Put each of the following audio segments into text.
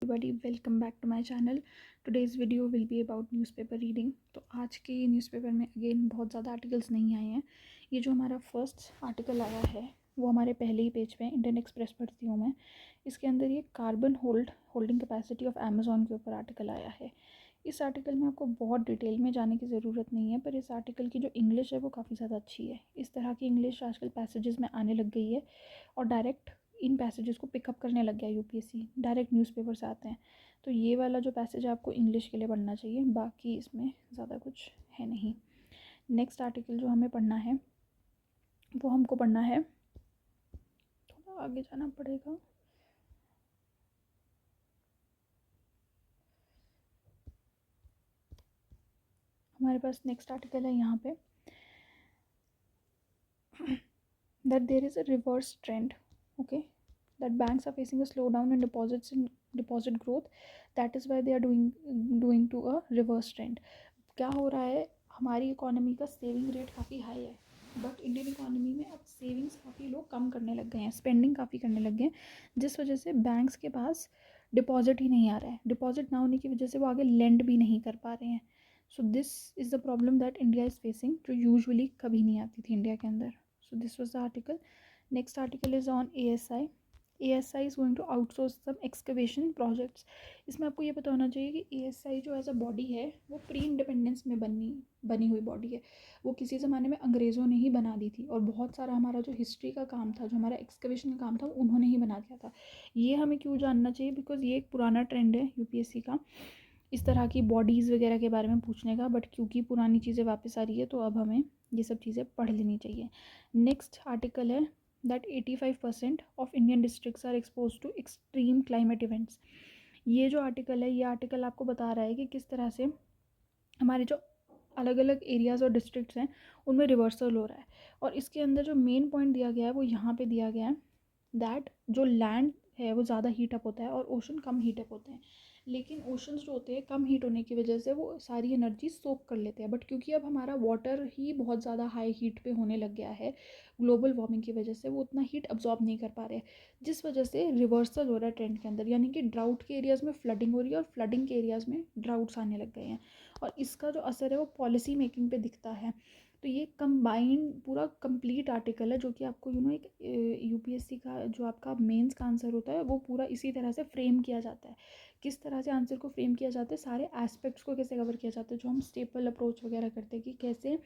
everybody, welcome back to my channel. Today's video will be about newspaper reading. तो आज के newspaper में again बहुत ज़्यादा आर्टिकल्स नहीं आए हैं. ये जो हमारा फर्स्ट आर्टिकल आया है वो हमारे पहले ही पेज पे इंडियन एक्सप्रेस पढ़ती हूँ मैं. इसके अंदर ये carbon holding capacity of Amazon के ऊपर आर्टिकल आया है. इस आर्टिकल में आपको बहुत डिटेल में जाने की ज़रूरत नहीं है, पर इस आर्टिकल की जो इंग्लिश है वो काफ़ी ज़्यादा अच्छी है. इस तरह की इंग्लिश आजकल पैसेजेस में आने लग गई है और डायरेक्ट इन पैसेजेस को पिकअप करने लग गया यूपीएससी. डायरेक्ट न्यूज़पेपर से आते हैं. तो ये वाला जो पैसेज है आपको इंग्लिश के लिए पढ़ना चाहिए, बाकी इसमें ज़्यादा कुछ है नहीं. नेक्स्ट आर्टिकल जो हमें पढ़ना है वो हमको पढ़ना है, थोड़ा आगे जाना पड़ेगा. हमारे पास नेक्स्ट आर्टिकल है यहाँ पे, that there is a reverse trend. Okay, that banks are facing a slowdown in deposit growth. That is why they are doing to a reverse trend. क्या हो रहा है, हमारी इकोनॉमी का सेविंग रेट काफ़ी हाई है, बट इंडियन इकोनॉमी में अब सेविंग्स काफ़ी लोग कम करने लग गए हैं, स्पेंडिंग काफ़ी करने लग गए हैं, जिस वजह से बैंक्स के पास डिपॉजिट ही नहीं आ रहा है. डिपॉजिट ना होने की वजह से वो आगे लेंड भी नहीं कर पा रहे हैं. So this is the problem that India is facing, जो यूजुअली कभी नहीं आती थी इंडिया के अंदर. So this was the article. Next article is on ASI. ASI is going to outsource some excavation projects. इसमें आपको ये पता होना चाहिए कि ASI जो एज अ बॉडी है वो प्री इंडिपेंडेंस में बनी हुई बॉडी है. वो किसी ज़माने में अंग्रेज़ों ने ही बना दी थी, और बहुत सारा हमारा जो हिस्ट्री का काम था, जो हमारा एक्सकवेशन का काम था, वो उन्होंने ही बना दिया था. ये हमें क्यों जानना चाहिए, बिकॉज ये एक पुराना ट्रेंड है यूपीएससी का इस तरह की बॉडीज़ वगैरह के बारे में पूछने का, बट क्योंकि पुरानी चीज़ें वापस आ रही है तो अब हमें ये सब चीज़ें पढ़ लेनी चाहिए. नेक्स्ट आर्टिकल है that 85% of Indian districts are exposed to extreme climate events. ये जो आर्टिकल है, ये आर्टिकल आपको बता रहा है कि किस तरह से हमारे जो अलग अलग एरियाज़ और डिस्ट्रिक्ट्स हैं उनमें रिवर्सल हो रहा है. और इसके अंदर जो मेन पॉइंट दिया गया है वो यहाँ पे दिया गया है, दैट जो लैंड है वो ज़्यादा हीट अप होता है और ओशन कम हीट अप होते हैं. लेकिन ओशंस जो होते हैं कम हीट होने की वजह से वो सारी एनर्जी सोक कर लेते हैं, बट क्योंकि अब हमारा वाटर ही बहुत ज़्यादा हाई हीट पे होने लग गया है ग्लोबल वार्मिंग की वजह से, वो उतना हीट अब्जॉर्ब नहीं कर पा रहे, जिस वजह से रिवर्सल हो रहा है ट्रेंड के अंदर. यानी कि ड्राउट के एरियाज़ में फ्लडिंग हो रही है और फ्लडिंग के एरियाज़ में ड्राउट्स आने लग गए हैं, और इसका जो असर है वो पॉलिसी मेकिंग पे दिखता है. तो ये कंबाइंड पूरा कंप्लीट आर्टिकल है जो कि आपको एक यूपीएससी का जो आपका मेंस का आंसर होता है वो पूरा इसी तरह से फ्रेम किया जाता है. किस तरह से आंसर को फ्रेम किया जाता है, सारे एस्पेक्ट्स को कैसे कवर किया जाता है, जो हम स्टेपल अप्रोच वगैरह करते हैं कि कैसे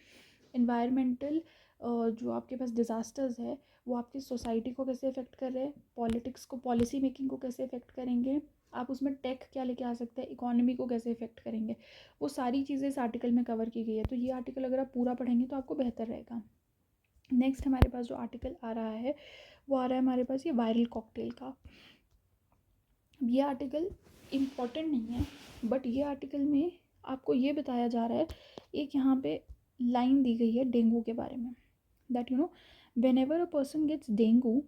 इन्वायरमेंटल जो आपके पास डिज़ास्टर्स है वो आपकी सोसाइटी को कैसे इफ़ेक्ट कर रहे हैं, पॉलिटिक्स को, पॉलिसी मेकिंग को कैसे इफ़ेक्ट करेंगे, आप उसमें टेक क्या लेके आ सकते हैं, इकोनॉमी को कैसे इफ़ेक्ट करेंगे, वो सारी चीज़ें इस आर्टिकल में कवर की गई है. तो ये आर्टिकल अगर आप पूरा पढ़ेंगे तो आपको बेहतर रहेगा. नेक्स्ट हमारे पास जो आर्टिकल आ रहा है वो आ रहा है हमारे पास ये वायरल कॉकटेल का. ये आर्टिकल इम्पॉर्टेंट नहीं है, बट ये आर्टिकल में आपको ये बताया जा रहा है, एक यहाँ पे लाइन दी गई है डेंगू के बारे में, that whenever a person gets dengue,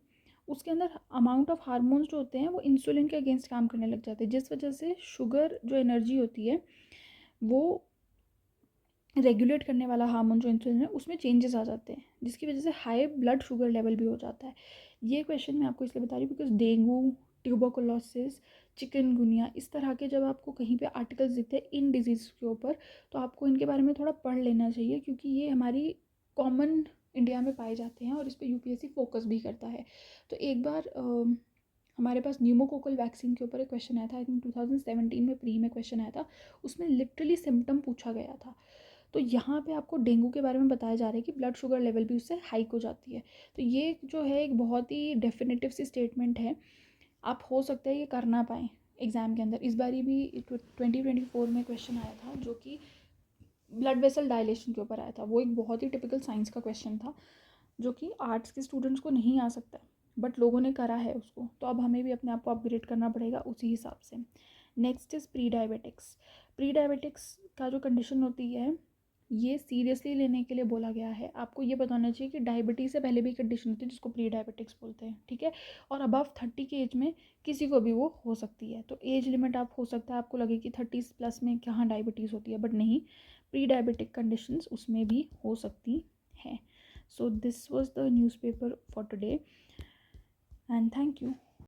उसके अंदर अमाउंट ऑफ हार्मोन्स जो होते हैं वो इंसुलिन के अगेंस्ट काम करने लग जाते हैं, जिस वजह से शुगर जो एनर्जी होती है वो रेगुलेट करने वाला हार्मोन जो इंसुलिन है उसमें चेंजेस आ जाते हैं, जिसकी वजह से हाई ब्लड शुगर लेवल भी हो जाता है. ये क्वेश्चन मैं आपको इसलिए बता रही हूँ बिकॉज डेंगू, ट्यूबरकुलोसिस, चिकनगुनिया, इस तरह के जब आपको कहीं पे आर्टिकल्स दिखते हैं इन डिजीज़ के ऊपर तो आपको इनके बारे में थोड़ा पढ़ लेना चाहिए, क्योंकि ये हमारी कॉमन इंडिया में पाए जाते हैं और इस पर यूपीएससी फोकस भी करता है. तो एक बार हमारे पास न्यूमोकोकल वैक्सीन के ऊपर एक क्वेश्चन आया था, आई थिंक 2017 में प्री में क्वेश्चन आया था, उसमें लिटरली सिम्टम पूछा गया था. तो यहाँ पे आपको डेंगू के बारे में बताया जा रहा है कि ब्लड शुगर लेवल भी उससे हाइक हो जाती है. तो ये जो है एक बहुत ही डेफिनेटिव सी स्टेटमेंट है, आप हो सकता है ये कर ना पाएँ एग्ज़ाम के अंदर. इस बारी भी 2024 में क्वेश्चन आया था जो कि ब्लड वेसल डायलेशन के ऊपर आया था. वो एक बहुत ही टिपिकल साइंस का क्वेश्चन था जो कि आर्ट्स के स्टूडेंट्स को नहीं आ सकता, बट लोगों ने करा है उसको, तो अब हमें भी अपने आप को अपग्रेड करना पड़ेगा उसी हिसाब से. Next is pre diabetics. Pre diabetics का जो कंडीशन होती है ये सीरियसली लेने के लिए बोला गया है. आपको ये बताना चाहिए कि डायबिटीज़ से पहले भी कंडीशन होती है जिसको प्री डायबिटिक्स बोलते हैं, ठीक है, और अबव 30 की एज में किसी को भी वो हो सकती है. तो एज लिमिट आप हो सकता है आपको लगे कि 30 प्लस में कहाँ डायबिटीज़ होती है, बट नहीं, प्री डायबिटिक कंडीशंस उसमें भी हो सकती हैं. So this was the newspaper for today, and thank you.